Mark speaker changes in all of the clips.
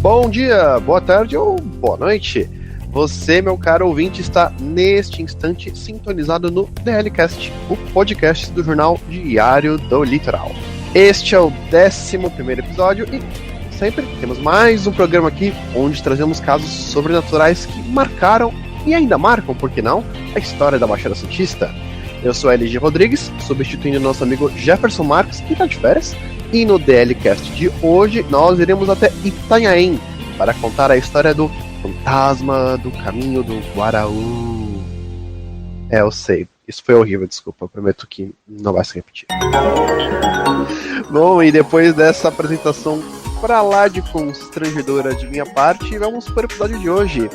Speaker 1: Bom dia, boa tarde ou boa noite. Você, meu caro ouvinte, está neste instante sintonizado no DLCast, o podcast do jornal Diário do Litoral. Este é o 11º episódio e sempre temos mais um programa aqui onde trazemos casos sobrenaturais que marcaram e ainda marcam, por que não, a história da Baixada Santista. Eu sou LG Rodrigues, substituindo nosso amigo Jefferson Marques, que está de férias, e no DLCast de hoje nós iremos até Itanhaém para contar a história do fantasma do caminho do Guaraú. Eu sei, isso foi horrível, desculpa, eu prometo que não vai se repetir. Bom, e depois dessa apresentação pra lá de constrangedora de minha parte, vamos para o episódio de hoje,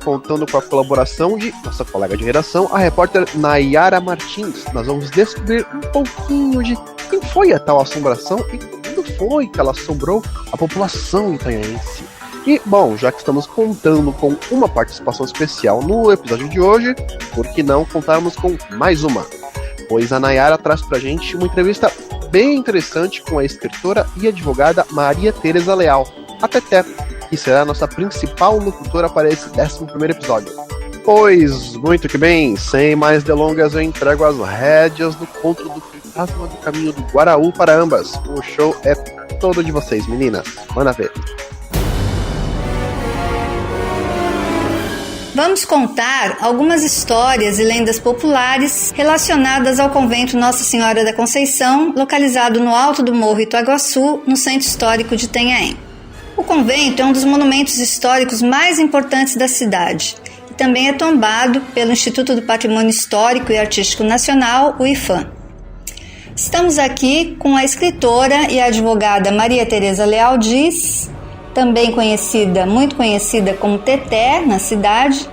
Speaker 1: contando com a colaboração de nossa colega de redação, a repórter Nayara Martins. Nós vamos descobrir um pouquinho de quem foi a tal assombração e quando foi que ela assombrou a população itanhaense. E, bom, já que estamos contando com uma participação especial no episódio de hoje, por que não contarmos com mais uma? Pois a Nayara traz pra gente uma entrevista bem interessante com a escritora e advogada Maria Tereza Leal, a Teté, que será a nossa principal locutora para esse 11º episódio. Pois, muito que bem, sem mais delongas, eu entrego as rédeas do conto do fantasma do caminho do Guaraú para ambas. O show é todo de vocês, meninas. Manda ver.
Speaker 2: Vamos contar algumas histórias e lendas populares relacionadas ao convento Nossa Senhora da Conceição, localizado no alto do Morro Itaguaçu, no centro histórico de Itanhaém. O convento é um dos monumentos históricos mais importantes da cidade e também é tombado pelo Instituto do Patrimônio Histórico e Artístico Nacional, o IPHAN. Estamos aqui com a escritora e advogada Maria Tereza Leal Diz, também muito conhecida como Teté na cidade,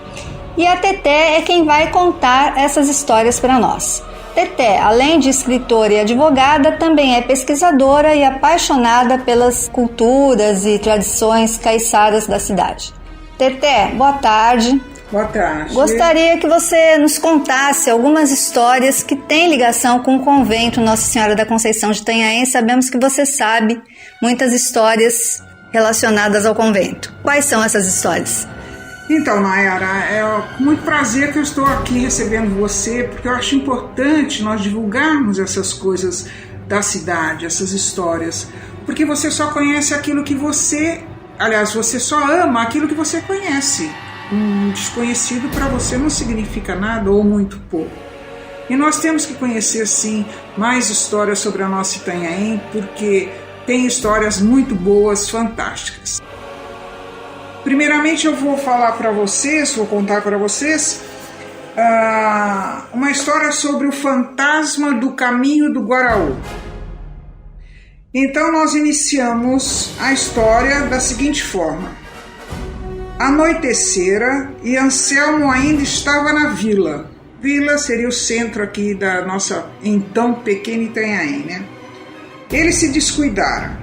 Speaker 2: e a Teté é quem vai contar essas histórias para nós. Teté, além de escritora e advogada, também é pesquisadora e apaixonada pelas culturas e tradições caiçaras da cidade. Teté, boa tarde.
Speaker 3: Boa tarde.
Speaker 2: Gostaria que você nos contasse algumas histórias que têm ligação com o convento Nossa Senhora da Conceição de Itanhaém. Sabemos que você sabe muitas histórias relacionadas ao convento. Quais são essas histórias?
Speaker 3: Então, Nayara, é com muito prazer que eu estou aqui recebendo você, porque eu acho importante nós divulgarmos essas coisas da cidade, essas histórias, porque você só conhece aquilo que você só ama aquilo que você conhece. Um desconhecido para você não significa nada ou muito pouco. E nós temos que conhecer, sim, mais histórias sobre a nossa Itanhaém, porque tem histórias muito boas, fantásticas. Primeiramente eu vou contar para vocês uma história sobre o fantasma do caminho do Guaraú. Então nós iniciamos a história da seguinte forma. Anoitecera e Anselmo ainda estava na vila. Vila seria o centro aqui da nossa então pequena Itanhaém, né? Ele se descuidara.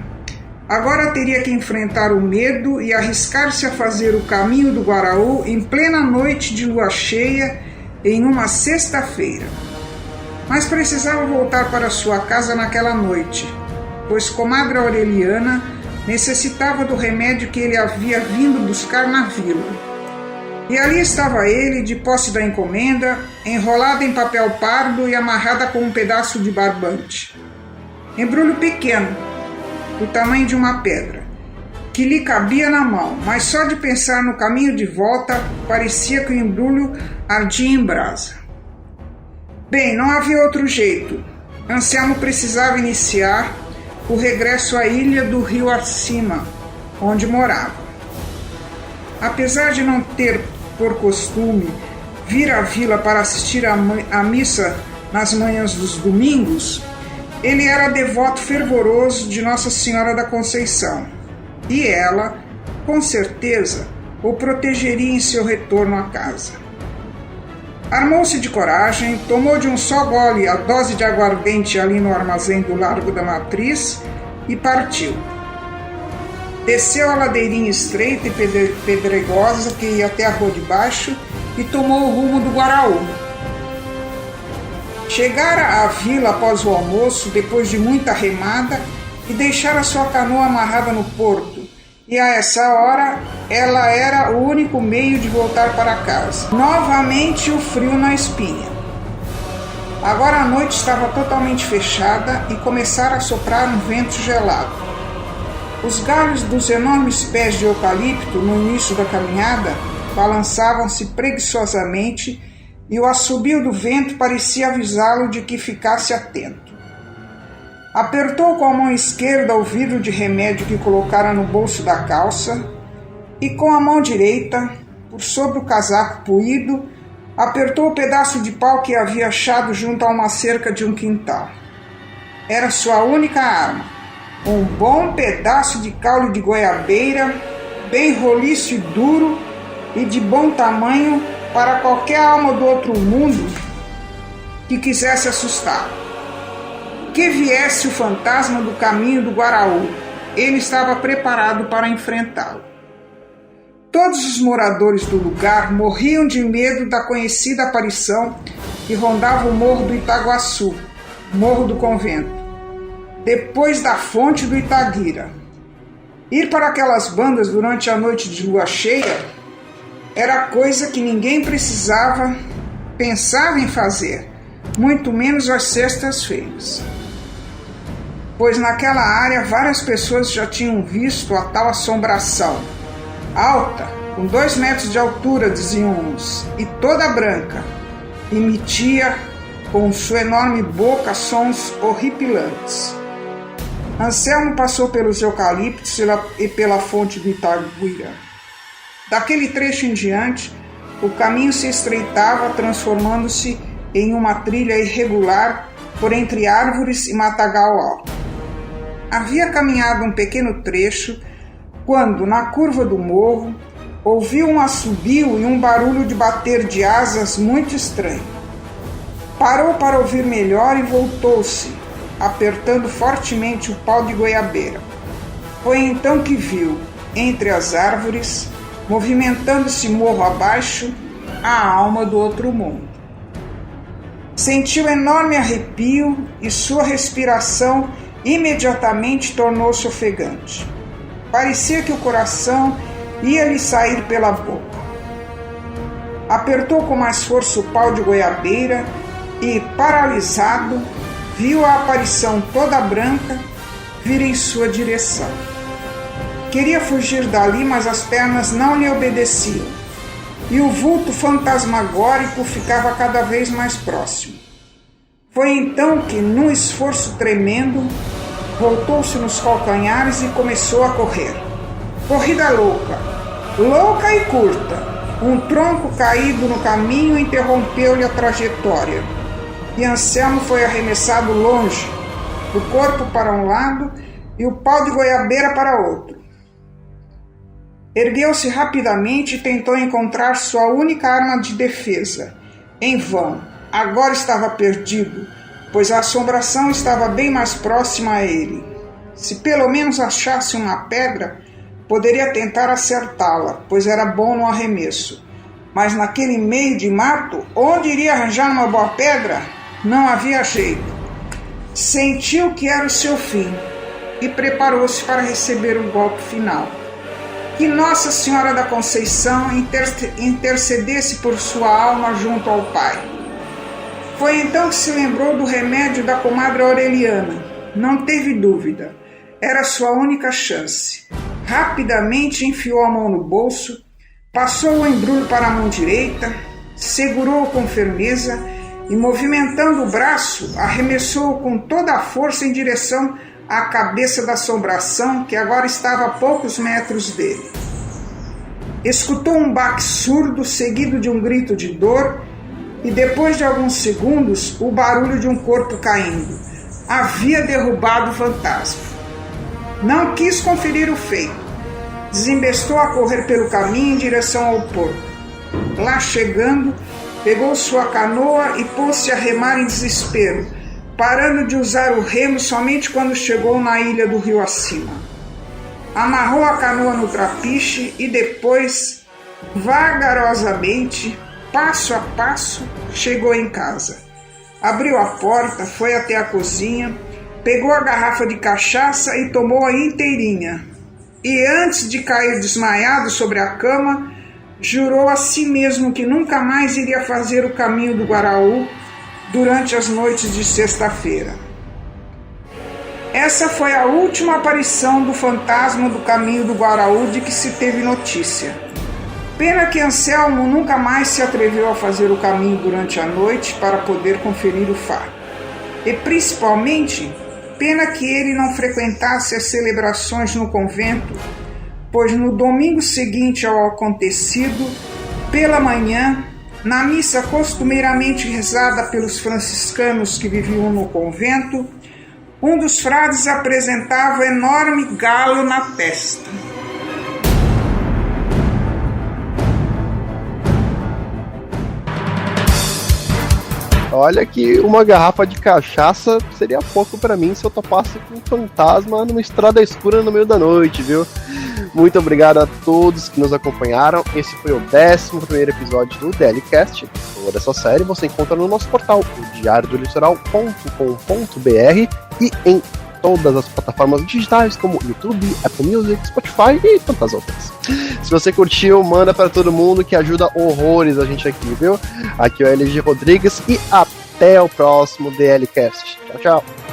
Speaker 3: Agora teria que enfrentar o medo e arriscar-se a fazer o caminho do Guaraú em plena noite de lua cheia em uma sexta-feira. Mas precisava voltar para sua casa naquela noite, pois comadre Aureliana necessitava do remédio que ele havia vindo buscar na vila. E ali estava ele, de posse da encomenda, enrolado em papel pardo e amarrada com um pedaço de barbante. Embrulho pequeno, do tamanho de uma pedra, que lhe cabia na mão, mas só de pensar no caminho de volta, parecia que o embrulho ardia em brasa. Bem, não havia outro jeito. Anselmo precisava iniciar o regresso à ilha do rio acima, onde morava. Apesar de não ter por costume vir à vila para assistir à missa nas manhãs dos domingos, ele era devoto fervoroso de Nossa Senhora da Conceição, e ela, com certeza, o protegeria em seu retorno à casa. Armou-se de coragem, tomou de um só gole a dose de aguardente ali no armazém do Largo da Matriz e partiu. Desceu a ladeirinha estreita e pedregosa que ia até a rua de baixo e tomou o rumo do Guaraú. Chegara à vila após o almoço, depois de muita remada, e deixara sua canoa amarrada no porto, e a essa hora ela era o único meio de voltar para casa. Novamente o frio na espinha. Agora a noite estava totalmente fechada e começara a soprar um vento gelado. Os galhos dos enormes pés de eucalipto no início da caminhada balançavam-se preguiçosamente e o assobio do vento parecia avisá-lo de que ficasse atento. Apertou com a mão esquerda o vidro de remédio que colocara no bolso da calça e com a mão direita, por sobre o casaco puído, apertou o pedaço de pau que havia achado junto a uma cerca de um quintal. Era sua única arma, um bom pedaço de caule de goiabeira, bem roliço e duro e de bom tamanho para qualquer alma do outro mundo que quisesse assustá-lo. Que viesse o fantasma do caminho do Guaraú, ele estava preparado para enfrentá-lo. Todos os moradores do lugar morriam de medo da conhecida aparição que rondava o morro do Itaguaçu, morro do convento, depois da fonte do Itaguira. Ir para aquelas bandas durante a noite de lua cheia era coisa que ninguém pensava em fazer, muito menos às sextas-feiras. Pois naquela área várias pessoas já tinham visto a tal assombração. Alta, com 2 metros de altura, diziam uns, e toda branca, emitia com sua enorme boca sons horripilantes. Anselmo passou pelos eucaliptos e pela fonte do Itaguira. Daquele trecho em diante, o caminho se estreitava, transformando-se em uma trilha irregular por entre árvores e matagal alto. Havia caminhado um pequeno trecho quando, na curva do morro, ouviu um assobio e um barulho de bater de asas muito estranho. Parou para ouvir melhor e voltou-se, apertando fortemente o pau de goiabeira. Foi então que viu, entre as árvores, movimentando-se morro abaixo, a alma do outro mundo. Sentiu enorme arrepio e sua respiração imediatamente tornou-se ofegante. Parecia que o coração ia lhe sair pela boca. Apertou com mais força o pau de goiabeira e, paralisado, viu a aparição toda branca vir em sua direção. Queria fugir dali, mas as pernas não lhe obedeciam, e o vulto fantasmagórico ficava cada vez mais próximo. Foi então que, num esforço tremendo, voltou-se nos calcanhares e começou a correr. Corrida louca, louca e curta. Um tronco caído no caminho interrompeu-lhe a trajetória, e Anselmo foi arremessado longe, o corpo para um lado e o pau de goiabeira para outro. Ergueu-se rapidamente e tentou encontrar sua única arma de defesa. Em vão. Agora estava perdido, pois a assombração estava bem mais próxima a ele. Se pelo menos achasse uma pedra, poderia tentar acertá-la, pois era bom no arremesso. Mas naquele meio de mato, onde iria arranjar uma boa pedra? Não havia jeito. Sentiu que era o seu fim e preparou-se para receber o golpe final. Que Nossa Senhora da Conceição intercedesse por sua alma junto ao Pai. Foi então que se lembrou do remédio da comadre Aureliana. Não teve dúvida. Era sua única chance. Rapidamente enfiou a mão no bolso, passou o embrulho para a mão direita, segurou-o com firmeza e, movimentando o braço, arremessou-o com toda a força em direção à cabeça da assombração, que agora estava a poucos metros dele. Escutou um baque surdo, seguido de um grito de dor, e depois de alguns segundos, o barulho de um corpo caindo. Havia derrubado o fantasma. Não quis conferir o feito. Desembestou a correr pelo caminho em direção ao porto. Lá chegando, pegou sua canoa e pôs-se a remar em desespero, parando de usar o remo somente quando chegou na ilha do rio acima. Amarrou a canoa no trapiche e depois, vagarosamente, passo a passo, chegou em casa. Abriu a porta, foi até a cozinha, pegou a garrafa de cachaça e tomou-a inteirinha. e antes de cair desmaiado sobre a cama, jurou a si mesmo que nunca mais iria fazer o caminho do Guaraú durante as noites de sexta-feira. Essa foi a última aparição do fantasma do caminho do Guaraú de que se teve notícia. Pena que Anselmo nunca mais se atreveu a fazer o caminho durante a noite para poder conferir o fato. E principalmente, pena que ele não frequentasse as celebrações no convento, pois no domingo seguinte ao acontecido, pela manhã, na missa costumeiramente rezada pelos franciscanos que viviam no convento, um dos frades apresentava um enorme galo na testa.
Speaker 1: Olha que uma garrafa de cachaça seria pouco pra mim se eu topasse com um fantasma numa estrada escura no meio da noite, viu? Muito obrigado a todos que nos acompanharam. Esse foi o 11º episódio do DLCast. Toda essa série você encontra no nosso portal, o diariodolitoral.com.br, e em todas as plataformas digitais como YouTube, Apple Music, Spotify e tantas outras. Se você curtiu, manda para todo mundo, que ajuda horrores a gente aqui, viu? Aqui é o LG Rodrigues e até o próximo DLCast. Tchau, tchau.